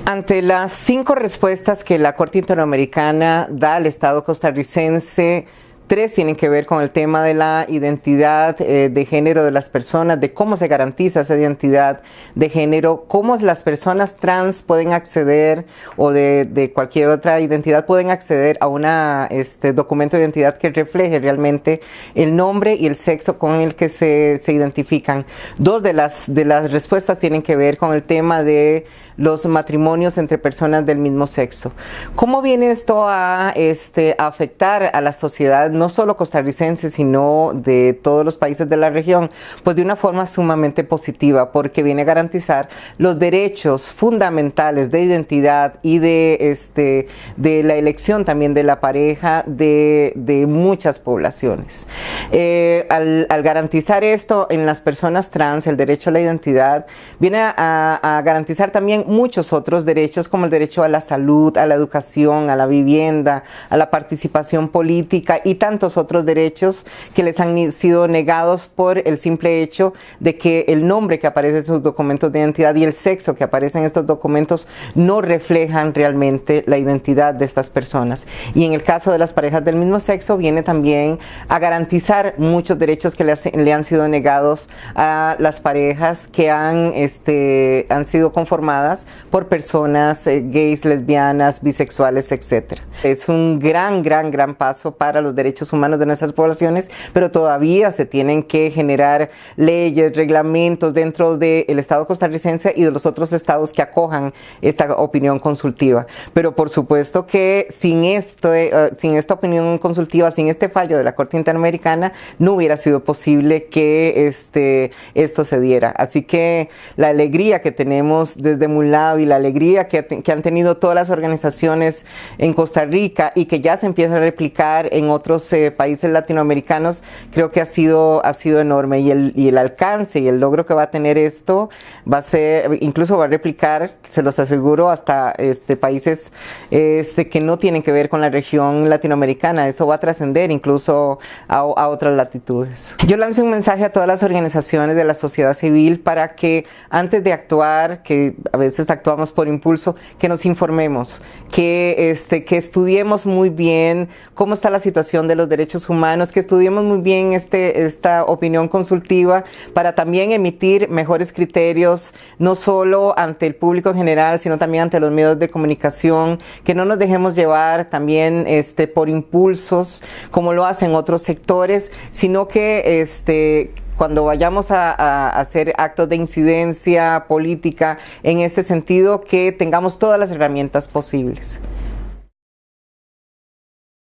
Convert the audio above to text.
Ante las 5 respuestas que la Corte Interamericana da al Estado costarricense, 3 tienen que ver con el tema de la identidad de género de las personas, de cómo se garantiza esa identidad de género, cómo las personas trans pueden acceder o de cualquier otra identidad pueden acceder a un documento de identidad que refleje realmente el nombre y el sexo con el que se identifican. 2 de las respuestas tienen que ver con el tema de los matrimonios entre personas del mismo sexo. ¿Cómo viene esto a afectar a la sociedad, no solo costarricense, sino de todos los países de la región? Pues de una forma sumamente positiva, porque viene a garantizar los derechos fundamentales de identidad y de la elección también de la pareja de muchas poblaciones. Al garantizar esto en las personas trans, el derecho a la identidad, viene a garantizar también muchos otros derechos, como el derecho a la salud, a la educación, a la vivienda, a la participación política y tantos otros derechos que les han sido negados por el simple hecho de que el nombre que aparece en sus documentos de identidad y el sexo que aparece en estos documentos no reflejan realmente la identidad de estas personas. Y en el caso de las parejas del mismo sexo, viene también a garantizar muchos derechos que le han sido negados a las parejas que han sido conformadas por personas gays, lesbianas, bisexuales, etc. Es un gran paso para los derechos humanos de nuestras poblaciones, pero todavía se tienen que generar leyes, reglamentos dentro del Estado costarricense y de los otros estados que acojan esta opinión consultiva. Pero por supuesto que sin esta opinión consultiva, sin este fallo de la Corte Interamericana, no hubiera sido posible que esto se diera. Así que la alegría que tenemos desde MULAV y la alegría que han tenido todas las organizaciones en Costa Rica y que ya se empieza a replicar en otros países latinoamericanos, creo que ha sido enorme, y el alcance y el logro que va a tener esto incluso va a replicar, se los aseguro, hasta países que no tienen que ver con la región latinoamericana. Eso va a trascender incluso a otras latitudes. Yo lanzo un mensaje a todas las organizaciones de la sociedad civil para que antes de actuar, que a veces actuamos por impulso, que nos informemos, que estudiemos muy bien cómo está la situación de los derechos humanos, que estudiemos muy bien esta opinión consultiva para también emitir mejores criterios, no solo ante el público en general, sino también ante los medios de comunicación, que no nos dejemos llevar también por impulsos como lo hacen otros sectores, sino que cuando vayamos a hacer actos de incidencia política en este sentido, que tengamos todas las herramientas posibles.